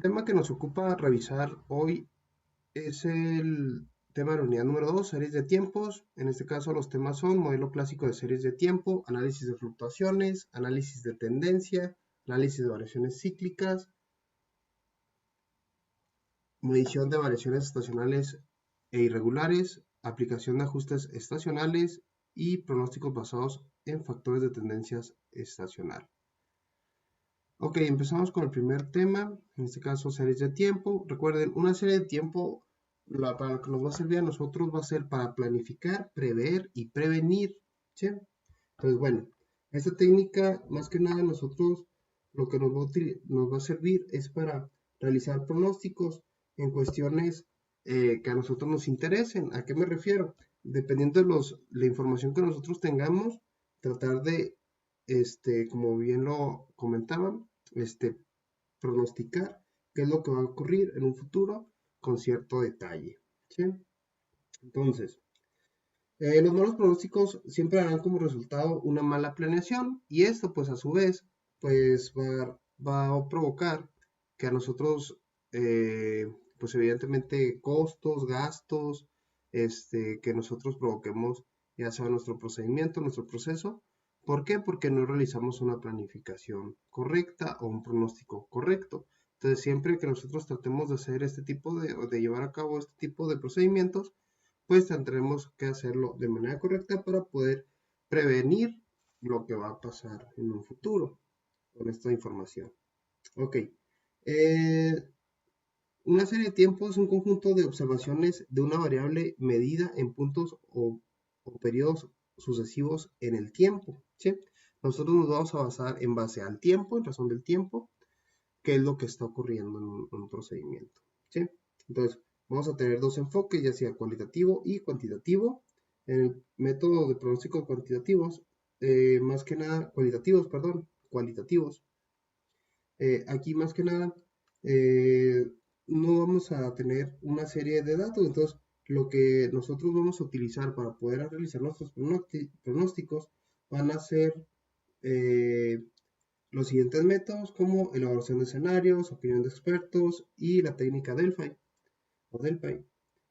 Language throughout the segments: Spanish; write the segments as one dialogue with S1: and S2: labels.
S1: El tema que nos ocupa revisar hoy es el tema de la unidad número 2, series de tiempos. En este caso los temas son modelo clásico de series de tiempo, análisis de fluctuaciones, análisis de tendencia, análisis de variaciones cíclicas, medición de variaciones estacionales e irregulares, aplicación de ajustes estacionales y pronósticos basados en factores de tendencias estacional. Ok, empezamos con el primer tema, en este caso series de tiempo. Recuerden, una serie de tiempo, para lo que nos va a servir a nosotros va a ser para planificar, prever y prevenir, ¿sí? Entonces, bueno, esta técnica, más que nada, nosotros lo que nos va a servir es para realizar pronósticos en cuestiones que a nosotros nos interesen. ¿A qué me refiero? Dependiendo de la información que nosotros tengamos, tratar de, como bien lo comentaban, pronosticar qué es lo que va a ocurrir en un futuro con cierto detalle, ¿sí? Entonces, los malos pronósticos siempre darán como resultado una mala planeación y esto pues a su vez pues va a provocar que a nosotros pues evidentemente costos, gastos, que nosotros provoquemos ya sea nuestro procedimiento, nuestro proceso. ¿Por qué? Porque no realizamos una planificación correcta o un pronóstico correcto. Entonces siempre que nosotros tratemos de hacer este tipo de llevar a cabo este tipo de procedimientos, pues tendremos que hacerlo de manera correcta para poder prevenir lo que va a pasar en un futuro con esta información. Ok. Eh, una serie de tiempos es un conjunto de observaciones de una variable medida en puntos o periodos sucesivos en el tiempo, ¿sí? Nosotros nos vamos a basar en base al tiempo, en razón del tiempo, qué es lo que está ocurriendo en un procedimiento, ¿sí? Entonces, vamos a tener dos enfoques, ya sea cualitativo y cuantitativo. En el método de pronóstico cuantitativos, más que nada, cualitativos, perdón, cualitativos. Aquí más que nada, no vamos a tener una serie de datos, entonces lo que nosotros vamos a utilizar para poder realizar nuestros pronósticos van a ser eh, los siguientes métodos como elaboración de escenarios, opinión de expertos y la técnica Delphi o Delphi.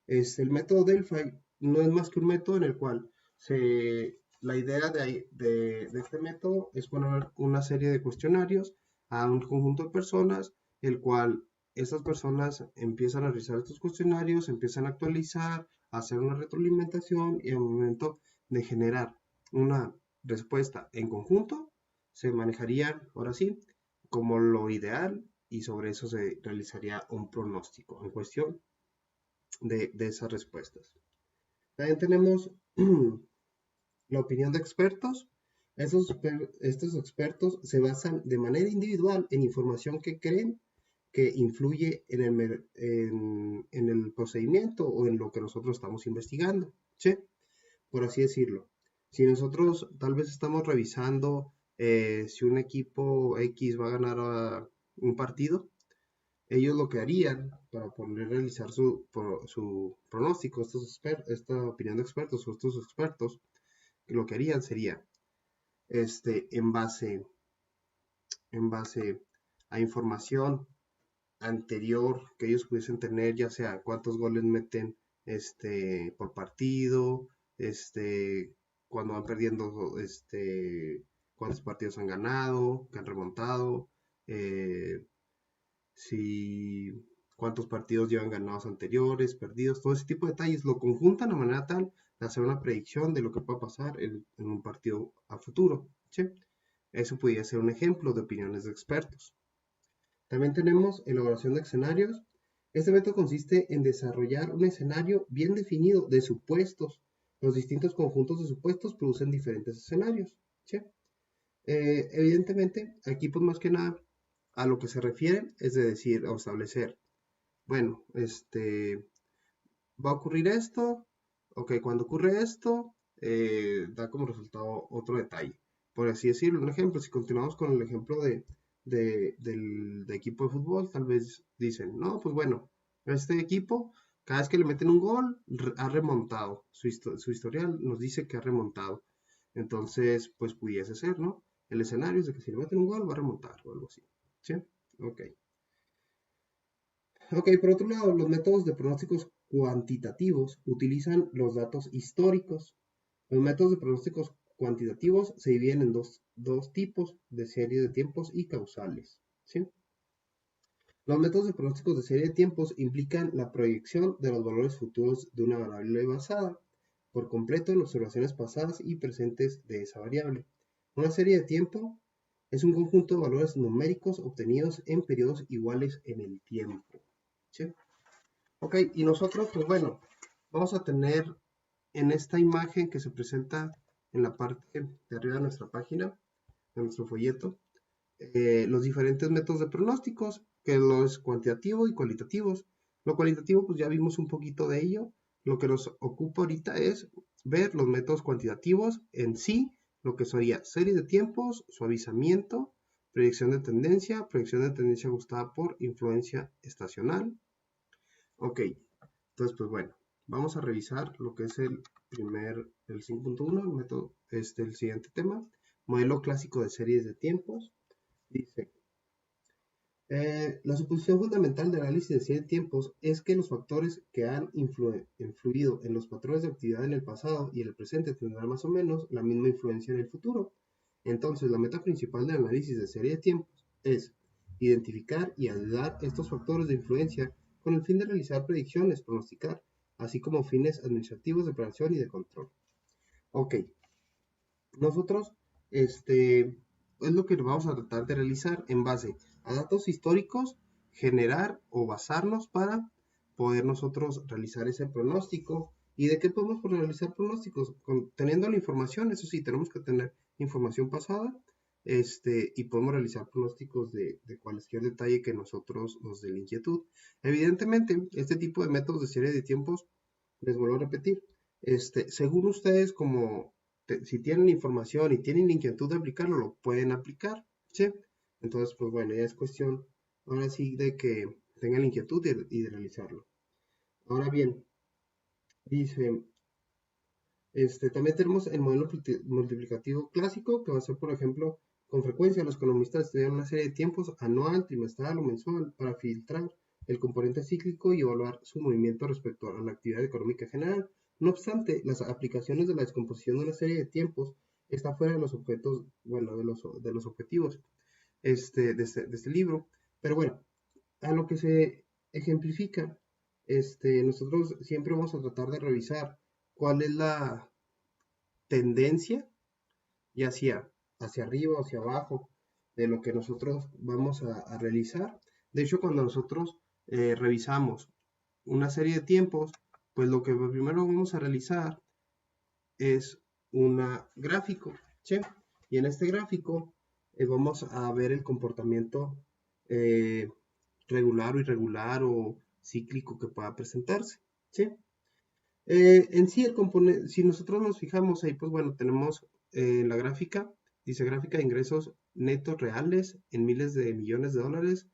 S1: El método Delphi no es más que un método en el cual la idea de este método es poner una serie de cuestionarios a un conjunto de personas, el cual estas personas empiezan a realizar estos cuestionarios, empiezan a actualizar, a hacer una retroalimentación y al momento de generar una respuesta en conjunto, se manejaría, ahora sí, como lo ideal y sobre eso se realizaría un pronóstico en cuestión de esas respuestas. También tenemos la opinión de expertos. Estos expertos se basan de manera individual en información que creen que influye en el procedimiento o en lo que nosotros estamos investigando, ¿sí? Por así decirlo. Si nosotros tal vez estamos revisando si un equipo X va a ganar un partido, ellos lo que harían para poder realizar su pronóstico, esta opinión de expertos o estos expertos, lo que harían sería, en base a información anterior que ellos pudiesen tener, ya sea cuántos goles meten por partido, cuando van perdiendo, cuántos partidos han ganado, que han remontado, eh, si cuántos partidos llevan ganados anteriores, perdidos, todo ese tipo de detalles lo conjuntan de manera tal de hacer una predicción de lo que pueda pasar en un partido a futuro, ¿sí? Eso podría ser un ejemplo de opiniones de expertos. También tenemos elaboración de escenarios. Este método consiste en desarrollar un escenario bien definido de supuestos. Los distintos conjuntos de supuestos producen diferentes escenarios, ¿sí? Evidentemente, aquí pues más que nada a lo que se refiere es de decir o establecer, bueno, va a ocurrir esto, ok, cuando ocurre esto, da como resultado otro detalle. Por así decirlo, un ejemplo, si continuamos con el ejemplo del equipo de fútbol, tal vez dicen, no, pues bueno, este equipo, cada vez que le meten un gol, ha remontado. Su historial nos dice que ha remontado. Entonces, pues pudiese ser, ¿no? El escenario es de que si le meten un gol, va a remontar o algo así. ¿Sí? Ok. Ok, por otro lado, los métodos de pronósticos cuantitativos utilizan los datos históricos. Los métodos de pronósticos cuantitativos se dividen en dos tipos de serie de tiempos y causales. ¿Sí? Los métodos de pronósticos de serie de tiempos implican la proyección de los valores futuros de una variable basada por completo en observaciones pasadas y presentes de esa variable. Una serie de tiempo es un conjunto de valores numéricos obtenidos en periodos iguales en el tiempo. ¿Sí? Ok, y nosotros, pues bueno, vamos a tener en esta imagen que se presenta en la parte de arriba de nuestra página, de nuestro folleto, los diferentes métodos de pronósticos, que los cuantitativo y cualitativos. Lo cualitativo, pues ya vimos un poquito de ello. Lo que nos ocupa ahorita es ver los métodos cuantitativos en sí, lo que sería serie de tiempos, suavizamiento, proyección de tendencia ajustada por influencia estacional. Ok, entonces, pues bueno, vamos a revisar lo que es el 5.1, el método, el siguiente tema, modelo clásico de series de tiempos. Dice, la suposición fundamental del análisis de serie de tiempos es que los factores que han influido en los patrones de actividad en el pasado y en el presente tendrán más o menos la misma influencia en el futuro. Entonces, la meta principal del análisis de serie de tiempos es identificar y ayudar estos factores de influencia con el fin de realizar predicciones, pronosticar, así como fines administrativos de operación y de control. Ok, nosotros, es lo que vamos a tratar de realizar en base a datos históricos, generar o basarnos para poder nosotros realizar ese pronóstico. ¿Y de qué podemos realizar pronósticos? Teniendo la información, eso sí, tenemos que tener información pasada, y podemos realizar pronósticos de cualquier detalle que nosotros nos dé la inquietud. Evidentemente, este tipo de métodos de serie de tiempos, les vuelvo a repetir, según ustedes, como si tienen la información y tienen la inquietud de aplicarlo, lo pueden aplicar, ¿sí? Entonces, pues bueno, ya es cuestión, ahora sí, de que tengan la inquietud y de realizarlo. Ahora bien, dice, también tenemos el modelo multiplicativo clásico, que va a ser, por ejemplo, con frecuencia los economistas estudian una serie de tiempos anual, trimestral o mensual para filtrar el componente cíclico y evaluar su movimiento respecto a la actividad económica general. No obstante, las aplicaciones de la descomposición de una serie de tiempos está fuera de los objetos, bueno, de los objetivos de este libro. Pero bueno, a lo que se ejemplifica, nosotros siempre vamos a tratar de revisar cuál es la tendencia, ya sea hacia arriba o hacia abajo, de lo que nosotros vamos a realizar. De hecho, cuando nosotros revisamos una serie de tiempos, pues lo que primero vamos a realizar es un gráfico, ¿sí? Y en este gráfico vamos a ver el comportamiento eh, regular o irregular o cíclico que pueda presentarse, ¿sí? En sí, el componente, si nosotros nos fijamos ahí, pues bueno, tenemos la gráfica, dice gráfica de ingresos netos reales en miles de millones de dólares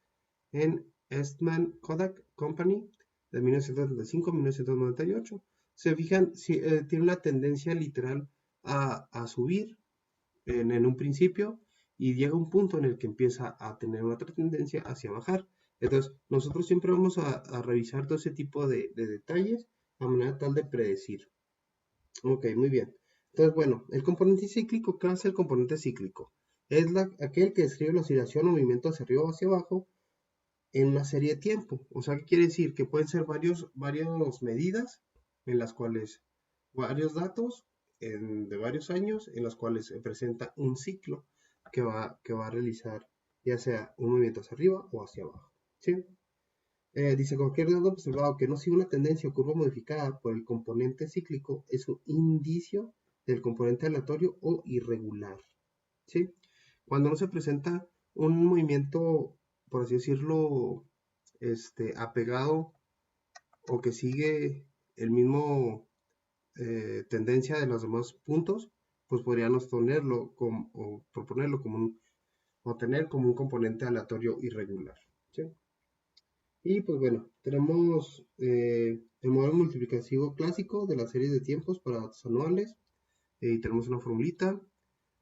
S1: en Eastman Kodak Company de 1975 a 1998. Se fijan, si, tiene una tendencia literal a subir en un principio y llega un punto en el que empieza a tener otra tendencia hacia bajar. Entonces, nosotros siempre vamos a revisar todo ese tipo de detalles a manera tal de predecir. Ok, muy bien. Entonces, bueno, el componente cíclico, ¿qué hace el componente cíclico? Es aquel que describe la oscilación o movimiento hacia arriba o hacia abajo en una serie de tiempo. O sea, ¿qué quiere decir? Que pueden ser varias medidas en las cuales, varios datos de varios años en los cuales se presenta un ciclo que va a realizar ya sea un movimiento hacia arriba o hacia abajo. ¿Sí? Dice, cualquier dato observado que no siga una tendencia o curva modificada por el componente cíclico es un indicio del componente aleatorio o irregular. ¿Sí? Cuando no se presenta un movimiento, por así decirlo, apegado o que sigue el mismo tendencia de los demás puntos, pues podríamos ponerlo como, o proponerlo como o tener como un componente aleatorio irregular. ¿Sí? Y pues bueno, tenemos el modelo multiplicativo clásico de las series de tiempos para datos anuales. Y tenemos una formulita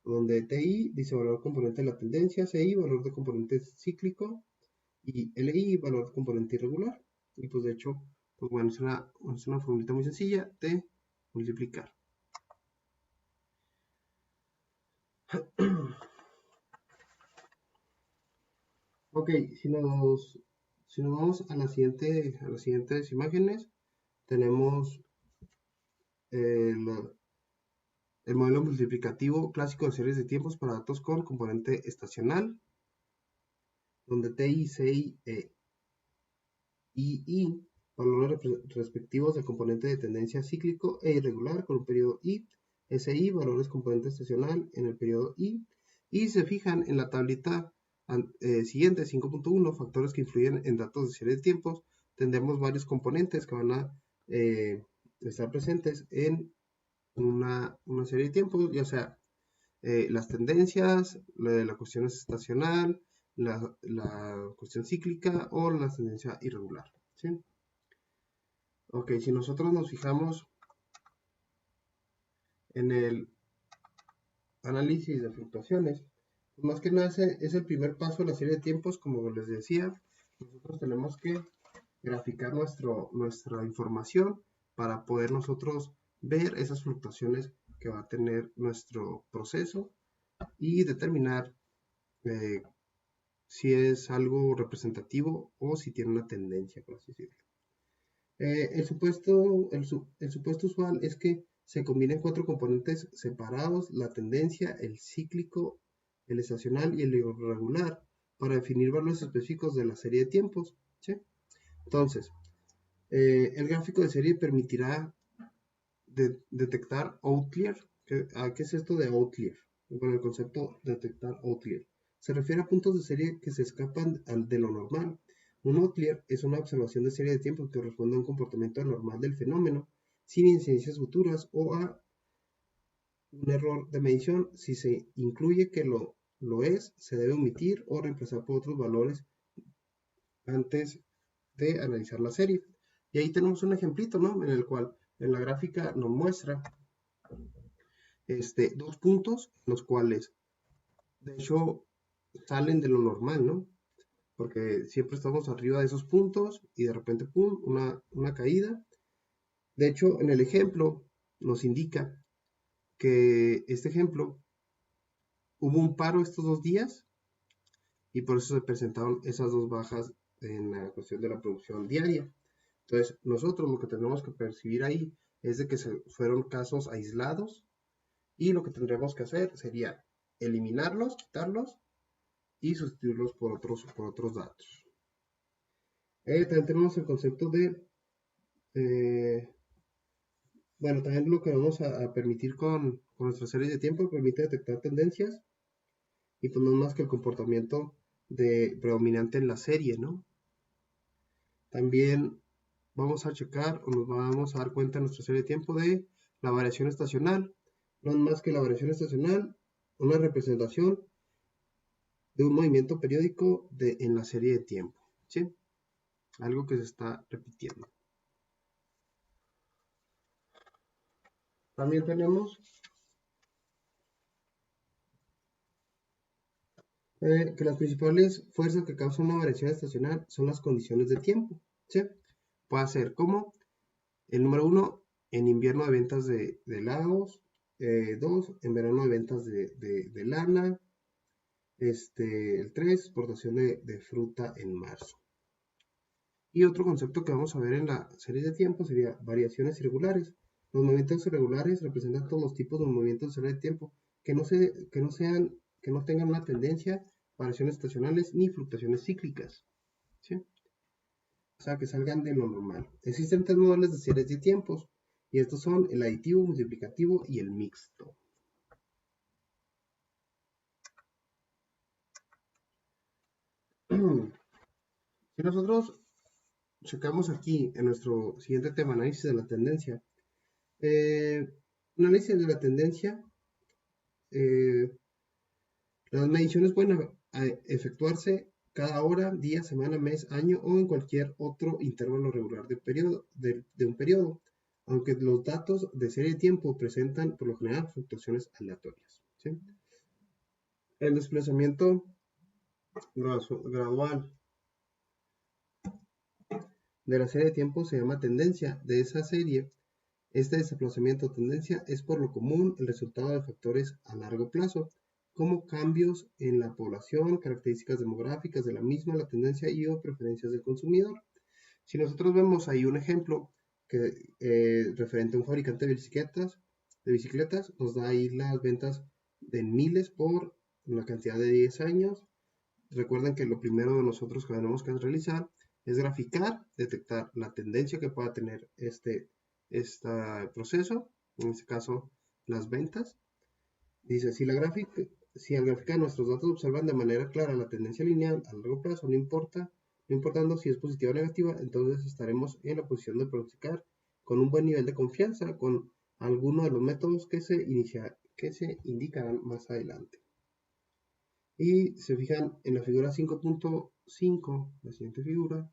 S1: donde TI dice valor componente de la tendencia, CI valor de componente cíclico, y LI, valor de componente irregular. Y pues de hecho, pues bueno, es una formulita muy sencilla de multiplicar. Ok, si nos vamos a las siguientes imágenes, tenemos el, el modelo multiplicativo clásico de series de tiempos para datos con componente estacional, donde TI, CI y valores respectivos del componente de tendencia cíclico e irregular con un periodo I, SI, valores componente estacional en el periodo I, y se fijan en la tablita siguiente, 5.1, factores que influyen en datos de serie de tiempos, tendremos varios componentes que van a estar presentes en una serie de tiempos, ya sea las tendencias, la cuestión estacional, la cuestión cíclica o la tendencia irregular. ¿Sí? Ok, si nosotros nos fijamos en el análisis de fluctuaciones, pues más que nada es el primer paso de la serie de tiempos, como les decía, nosotros tenemos que graficar nuestra información para poder nosotros ver esas fluctuaciones que va a tener nuestro proceso y determinar si es algo representativo o si tiene una tendencia, por así decirlo. El supuesto usual es que se combinen cuatro componentes separados, la tendencia, el cíclico, el estacional y el irregular, para definir valores específicos de la serie de tiempos. ¿Sí? Entonces, el gráfico de serie permitirá detectar outlier. ¿Qué es esto de outlier? Bueno, el concepto de detectar outlier se refiere a puntos de serie que se escapan de lo normal. Un outlier es una observación de serie de tiempo que corresponde a un comportamiento anormal del fenómeno, sin incidencias futuras o a un error de medición. Si se incluye que lo es, se debe omitir o reemplazar por otros valores antes de analizar la serie. Y ahí tenemos un ejemplito, ¿no? En el cual en la gráfica nos muestra dos puntos, los cuales de hecho salen de lo normal, ¿no? Porque siempre estamos arriba de esos puntos y de repente, ¡pum!, una caída. De hecho, en el ejemplo nos indica que este ejemplo hubo un paro estos 2 días y por eso se presentaron esas dos bajas en la cuestión de la producción diaria. Entonces, nosotros lo que tenemos que percibir ahí es de que fueron casos aislados y lo que tendríamos que hacer sería eliminarlos, quitarlos y sustituirlos por otros datos. También tenemos el concepto de, bueno, también lo que vamos a permitir con nuestra serie de tiempo permite detectar tendencias y pues no es más que el comportamiento predominante en la serie, ¿no? También vamos a checar o nos vamos a dar cuenta en nuestra serie de tiempo de la variación estacional. No es más que la variación estacional, una representación de un movimiento periódico en la serie de tiempo, ¿sí? Algo que se está repitiendo. También tenemos que las principales fuerzas que causan una variación estacional son las condiciones de tiempo, ¿sí? Puede ser como el número 1, en invierno de ventas de helados, 2, en verano de ventas de lana, el 3, exportación de fruta en marzo. Y otro concepto que vamos a ver en la serie de tiempo sería variaciones irregulares. Los movimientos irregulares representan todos los tipos de movimientos de serie de tiempo que no tengan una tendencia, variaciones estacionales ni fluctuaciones cíclicas, ¿sí? O sea, que salgan de lo normal. Existen 3 modelos de series de tiempos y estos son el aditivo, multiplicativo y el mixto. Si nosotros checamos aquí en nuestro siguiente tema, análisis de la tendencia, análisis de la tendencia, las mediciones pueden efectuarse cada hora, día, semana, mes, año o en cualquier otro intervalo regular de un periodo, aunque los datos de serie de tiempo presentan por lo general fluctuaciones aleatorias, ¿sí? El desplazamiento gradual de la serie de tiempo se llama tendencia. De esa serie, este desplazamiento o tendencia es por lo común el resultado de factores a largo plazo, como cambios en la población, características demográficas de la misma, la tendencia y o preferencias del consumidor. Si nosotros vemos ahí un ejemplo que referente a un fabricante de bicicletas, nos da ahí las ventas de miles por una cantidad de 10 años. Recuerden que lo primero de nosotros que tenemos que realizar es graficar, detectar la tendencia que pueda tener este proceso, en este caso las ventas. Dice, si al graficar nuestros datos observan de manera clara la tendencia lineal a largo plazo, no importando si es positiva o negativa, entonces estaremos en la posición de pronosticar con un buen nivel de confianza con alguno de los métodos que se indicarán más adelante. Y se fijan en la figura 5.5, la siguiente figura,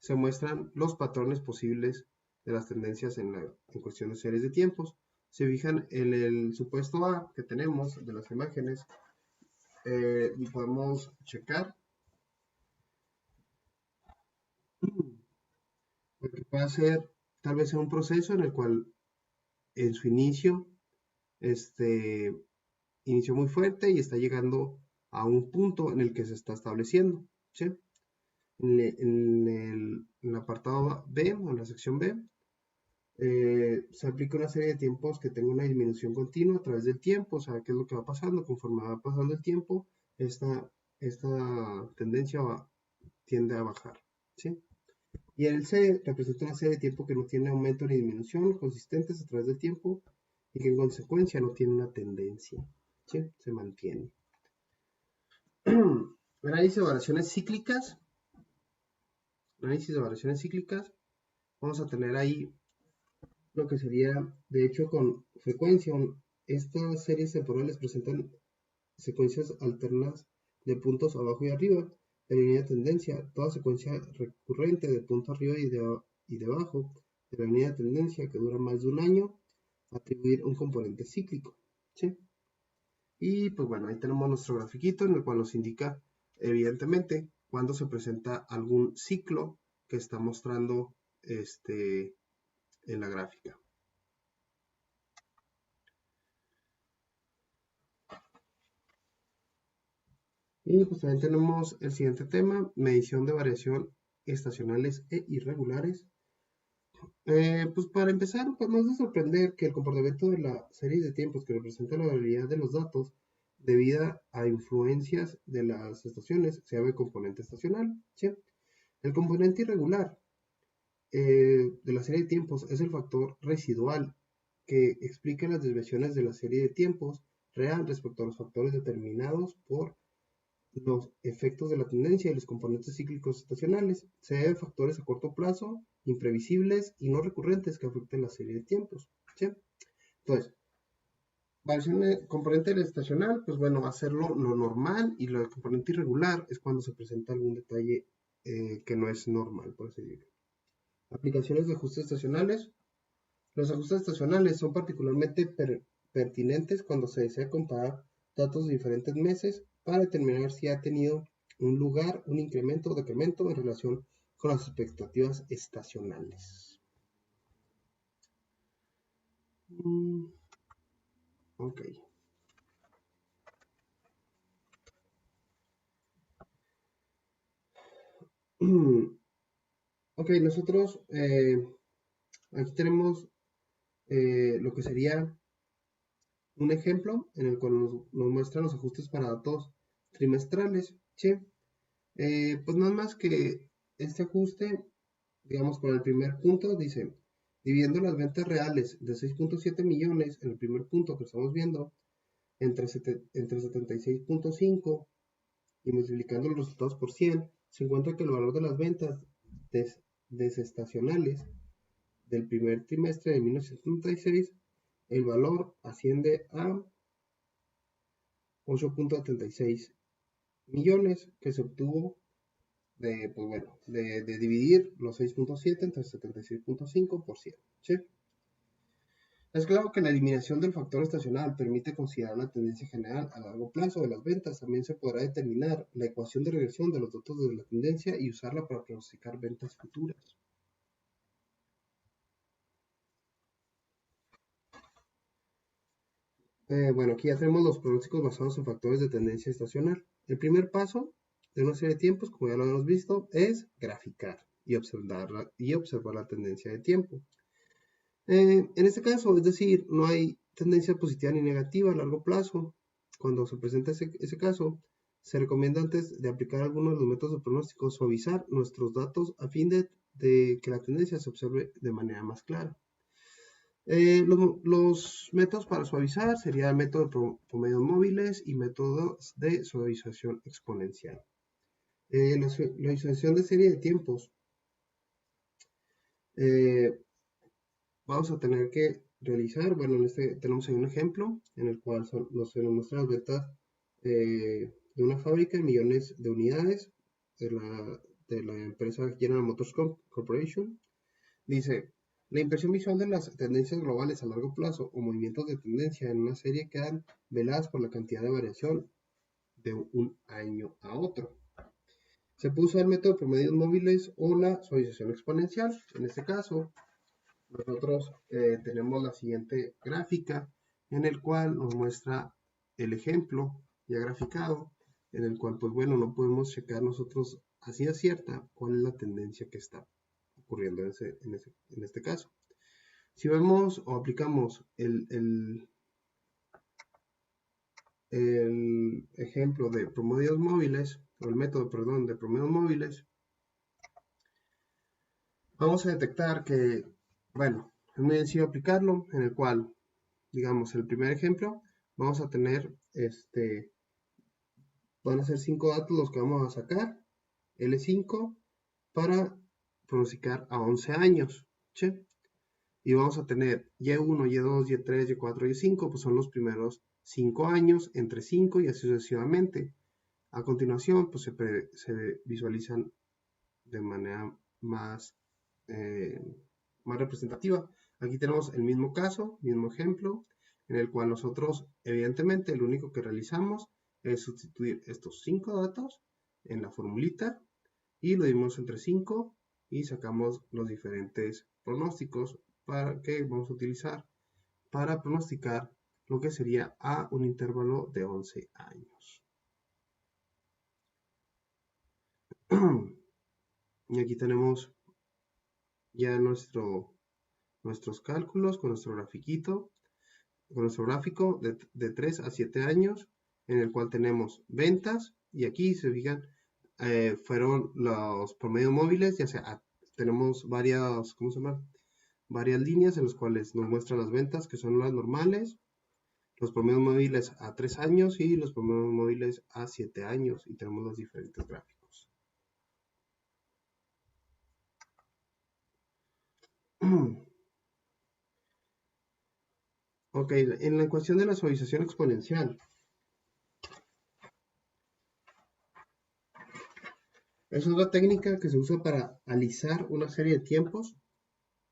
S1: se muestran los patrones posibles de las tendencias en cuestión de series de tiempos. Se fijan en el supuesto A que tenemos de las imágenes, y podemos checar lo que puede ser tal vez en un proceso en el cual en su inicio inició muy fuerte y está llegando a un punto en el que se está estableciendo, ¿sí? En el apartado B, o en la sección B, se aplica una serie de tiempos que tenga una disminución continua a través del tiempo. O sea, qué es lo que va pasando conforme va pasando el tiempo, esta tendencia tiende a bajar, ¿sí? Y el C representa una serie de tiempo que no tiene aumento ni disminución consistentes a través del tiempo y que en consecuencia no tiene una tendencia, ¿sí? Se mantiene. Análisis de variaciones cíclicas. Análisis de variaciones cíclicas. Vamos a tener ahí lo que sería, de hecho, con frecuencia, estas series temporales presentan secuencias alternas de puntos abajo y arriba de la línea de tendencia. Toda secuencia recurrente de punto arriba y de abajo de la línea de tendencia que dura más de un año, atribuir un componente cíclico, ¿sí? Y pues bueno, ahí tenemos nuestro grafiquito en el cual nos indica evidentemente cuando se presenta algún ciclo que está mostrando en la gráfica. Y pues también tenemos el siguiente tema, medición de variación estacionales e irregulares. Pues para empezar, pues no es de sorprender que el comportamiento de la serie de tiempos que representa la variabilidad de los datos debido a influencias de las estaciones se llama componente estacional, ¿sí? El componente irregular de la serie de tiempos es el factor residual que explica las desviaciones de la serie de tiempos real respecto a los factores determinados por los efectos de la tendencia y los componentes cíclicos estacionales. Se debe a factores a corto plazo, imprevisibles y no recurrentes que afecten la serie de tiempos, ¿sí? Entonces, variación de componente estacional, pues bueno, va a ser lo normal, y lo de componente irregular es cuando se presenta algún detalle que no es normal, por así decirlo. Aplicaciones de ajustes estacionales. Los ajustes estacionales son particularmente pertinentes cuando se desea comparar datos de diferentes meses para determinar si ha tenido un lugar un incremento o decremento en relación con las expectativas estacionales. Ok. Ok, nosotros aquí tenemos lo que sería un ejemplo en el cual nos muestran los ajustes para datos trimestrales, ¿sí? Pues nada más que este ajuste, digamos, con el primer punto, dice, dividiendo las ventas reales de 6.7 millones en el primer punto que estamos viendo, entre 76.5 y multiplicando los resultados por 100, se encuentra que el valor de las ventas desestacionales del primer trimestre de 1976, el valor asciende a 8.76 millones que se obtuvo de, pues bueno, de dividir los 6.7 entre 76.5 por 100, ¿sí? Es claro que la eliminación del factor estacional permite considerar la tendencia general a largo plazo de las ventas. También se podrá determinar la ecuación de regresión de los datos de la tendencia y usarla para pronosticar ventas futuras. Bueno, aquí ya tenemos los pronósticos basados en factores de tendencia estacional. El primer paso de una serie de tiempos, como ya lo hemos visto, es graficar y observar la tendencia de tiempo. En este caso, es decir, no hay tendencia positiva ni negativa a largo plazo. Cuando se presenta ese caso, se recomienda antes de aplicar algunos de los métodos de pronóstico suavizar nuestros datos a fin de que la tendencia se observe de manera más clara. Los métodos para suavizar serían el método de promedios móviles y métodos de suavización exponencial. La visualización de serie de tiempos, vamos a tener que realizar, bueno, tenemos ahí un ejemplo en el cual se nos muestran las ventas de una fábrica en millones de unidades de la empresa General Motors Corporation. Dice, la impresión visual de las tendencias globales a largo plazo o movimientos de tendencia en una serie quedan veladas por la cantidad de variación de un año a otro. Se puede usar el método de promedios móviles o la suavización exponencial. En este caso, nosotros tenemos la siguiente gráfica en el cual nos muestra el ejemplo ya graficado, en el cual, pues bueno, no podemos checar nosotros así a cierta cuál es la tendencia que está ocurriendo en este caso. Si vemos o aplicamos el ejemplo de promedios móviles, o el método, perdón, de promedios móviles, vamos a detectar que, bueno, es muy sencillo aplicarlo, en el cual, digamos, el primer ejemplo, vamos a tener, van a ser 5 datos los que vamos a sacar, L5, para pronosticar a 11 años, ¿sí? Y vamos a tener Y1, Y2, Y3, Y4, Y5, pues son los primeros 5 años, entre 5 y así sucesivamente. A continuación, pues se visualizan de manera eh, más representativa. Aquí tenemos el mismo caso, mismo ejemplo, en el cual nosotros, evidentemente, lo único que realizamos es sustituir estos 5 datos en la formulita y lo dividimos entre 5 y sacamos los diferentes pronósticos para que vamos a utilizar para pronosticar lo que sería a un intervalo de 11 años. Y aquí tenemos ya nuestros cálculos con nuestro grafiquito, con nuestro gráfico de 3 a 7 años, en el cual tenemos ventas, y aquí se fijan, fueron los promedios móviles, ya sea, tenemos varias, ¿cómo se llama? Varias líneas en las cuales nos muestran las ventas, que son las normales, los promedios móviles a 3 años y los promedios móviles a 7 años, y tenemos los diferentes gráficos. Ok, en la ecuación de la suavización exponencial, es una técnica que se usa para alisar una serie de tiempos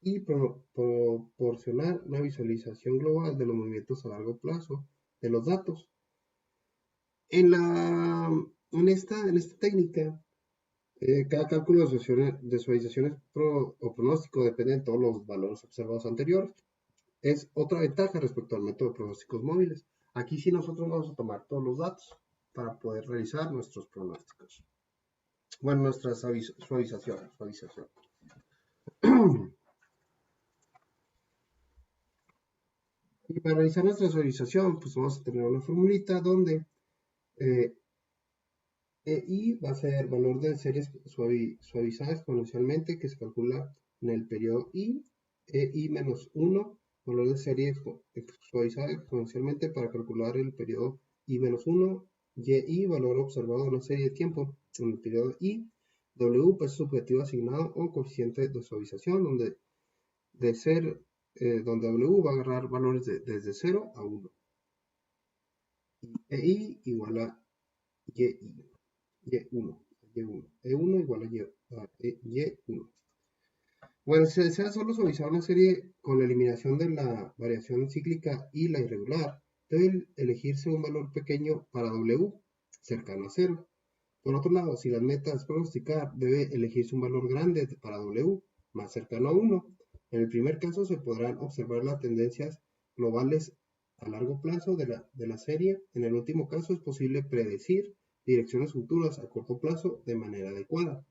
S1: y proporcionar una visualización global de los movimientos a largo plazo de los datos. En esta técnica, cada cálculo de suavizaciones o pronóstico depende de todos los valores observados anteriores. Es otra ventaja respecto al método de pronósticos móviles. Aquí sí nosotros vamos a tomar todos los datos para poder realizar nuestros pronósticos. Bueno, nuestra suavización. Y para realizar nuestra suavización, pues vamos a tener una formulita donde eh, I va a ser valor de series suavizada exponencialmente que se calcula en el periodo I, I menos 1, valor de serie suavizada exponencialmente para calcular el periodo I menos 1, Y, valor observado en una serie de tiempo en el periodo I, W, peso subjetivo asignado o coeficiente de suavización, donde donde W va a agarrar valores desde 0 a 1. Y I igual a Y1, Y1, E1 igual a Y1. Bueno, si desea solo suavizar una serie con la eliminación de la variación cíclica y la irregular, debe elegirse un valor pequeño para W, cercano a 0. Por otro lado, si la meta es pronosticar, debe elegirse un valor grande para W, más cercano a 1. En el primer caso se podrán observar las tendencias globales a largo plazo de la serie. En el último caso es posible predecir direcciones futuras a corto plazo de manera adecuada.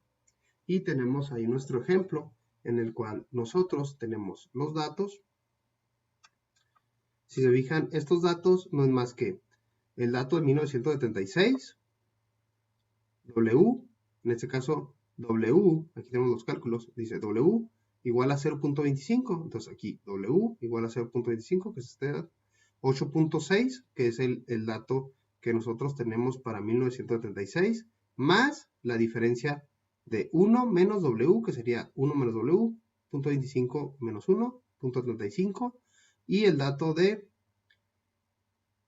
S1: Y tenemos ahí nuestro ejemplo en el cual nosotros tenemos los datos. Si se fijan, estos datos no es más que el dato de 1976, W, en este caso W, aquí tenemos los cálculos, dice W igual a 0.25, entonces aquí W igual a 0.25, que es este dato, 8.6, que es el dato que nosotros tenemos para 1976, más la diferencia de 1 menos W, que sería 1 menos W, 0.25 menos 1, 0.35, y el dato del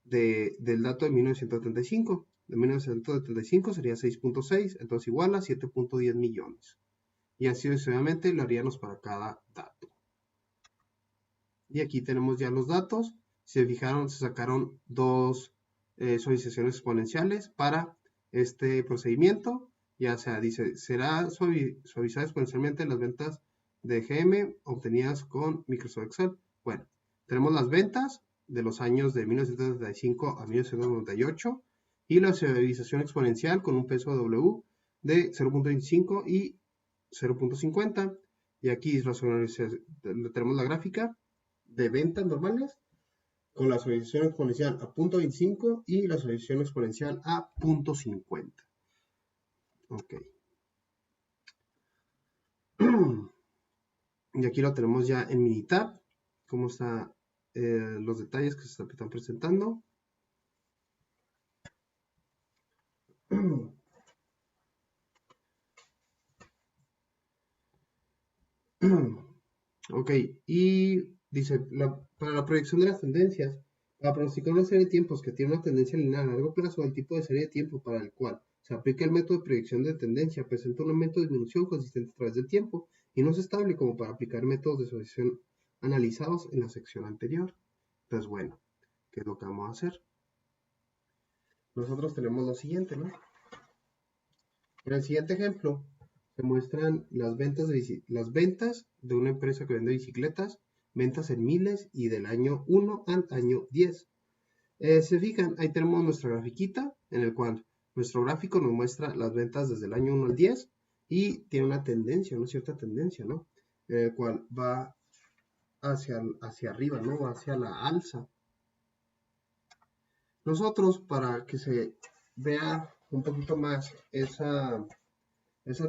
S1: dato de 1975. De 1975 sería 6.6, entonces igual a 7.10 millones. Y así sucesivamente lo haríamos para cada dato. Y aquí tenemos ya los datos. Si se fijaron, se sacaron dos suavizaciones exponenciales para este procedimiento. Ya sea, dice, será suavizada exponencialmente las ventas de GM obtenidas con Microsoft Excel. Bueno, tenemos las ventas de los años de 1975 a 1998 y la suavización exponencial con un peso W de 0.25 y 0.50. Y aquí tenemos la gráfica de ventas normales con la suavización exponencial a 0.25 y la suavización exponencial a 0.50. Ok. Y aquí lo tenemos ya en Minitab, cómo están los detalles que se están presentando. Ok, y dice, para la proyección de las tendencias, para pronosticar una serie de tiempos que tiene una tendencia lineal a largo plazo, el tipo de serie de tiempo para el cual se aplica el método de proyección de tendencia presenta un aumento de disminución consistente a través del tiempo y no es estable como para aplicar métodos de sucesión analizados en la sección anterior. Entonces, bueno, ¿qué es lo que vamos a hacer? Nosotros tenemos lo siguiente, ¿no? En el siguiente ejemplo, se muestran las ventas de una empresa que vende bicicletas, ventas en miles y del año 1 al año 10. Se fijan, ahí tenemos nuestra grafiquita en el cual nuestro gráfico nos muestra las ventas desde el año 1 al 10 y tiene una tendencia, una cierta tendencia, ¿no? En el cual va hacia arriba, ¿no? Va hacia la alza. Nosotros, para que se vea un poquito más esa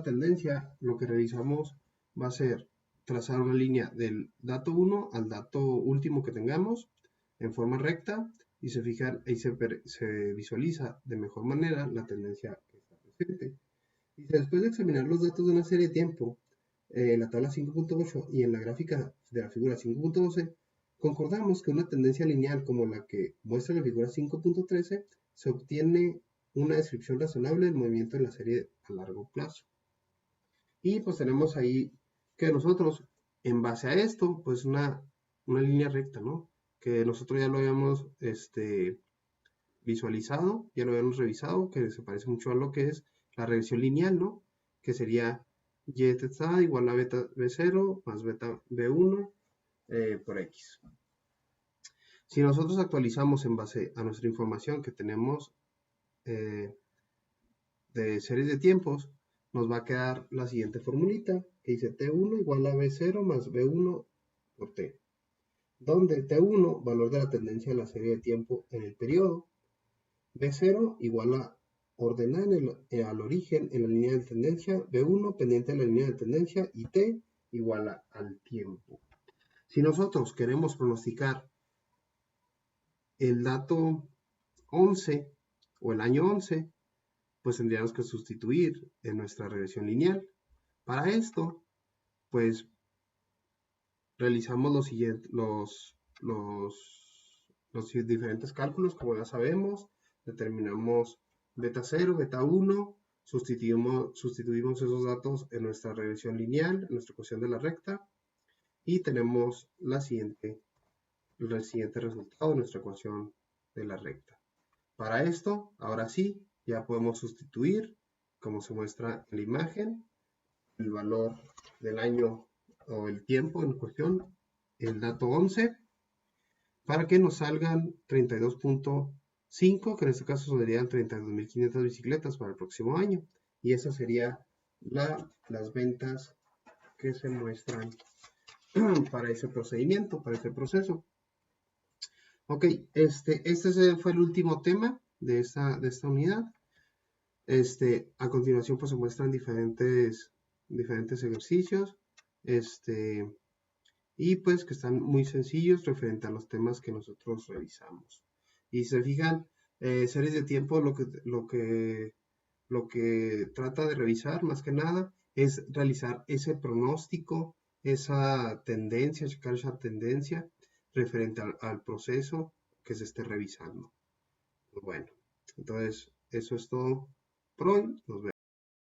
S1: tendencia, lo que realizamos va a ser trazar una línea del dato 1 al dato último que tengamos en forma recta y se fijan, ahí se visualiza de mejor manera la tendencia que está presente. Y después de examinar los datos de una serie de tiempo, en la tabla 5.8 y en la gráfica de la figura 5.12, concordamos que una tendencia lineal como la que muestra la figura 5.13 se obtiene una descripción razonable del movimiento en la serie a largo plazo. Y pues tenemos ahí que nosotros, en base a esto, pues una línea recta, ¿no? Que nosotros ya lo habíamos visualizado, ya lo habíamos revisado, que se parece mucho a lo que es la regresión lineal, ¿no? Que sería y teta igual a beta B0 más beta B1 por X. Si nosotros actualizamos en base a nuestra información que tenemos de series de tiempos, nos va a quedar la siguiente formulita que dice T1 igual a B0 más B1 por T, donde T1, valor de la tendencia de la serie de tiempo en el periodo, B0 igual a ordenar al origen en la línea de tendencia, B1 pendiente de la línea de tendencia y T igual al tiempo. Si nosotros queremos pronosticar el dato 11 o el año 11, pues tendríamos que sustituir en nuestra regresión lineal. Para esto, pues realizamos los diferentes cálculos, como ya sabemos, determinamos beta 0, beta 1, sustituimos esos datos en nuestra regresión lineal, en nuestra ecuación de la recta, y tenemos el siguiente resultado de nuestra ecuación de la recta. Para esto, ahora sí, ya podemos sustituir, como se muestra en la imagen, el valor del año o el tiempo en cuestión, el dato 11, para que nos salgan 32.5, que en este caso serían 32.500 bicicletas para el próximo año. Y esa sería las ventas que se muestran para ese procedimiento, para ese proceso. Ok, este fue el último tema de esta unidad. A continuación pues se muestran diferentes ejercicios, y pues que están muy sencillos referente a los temas que nosotros revisamos. Y si se fijan, series de tiempo lo que trata de revisar más que nada es realizar ese pronóstico, esa tendencia, checar esa tendencia referente al proceso que se esté revisando. Bueno, entonces eso es todo por hoy. Nos vemos.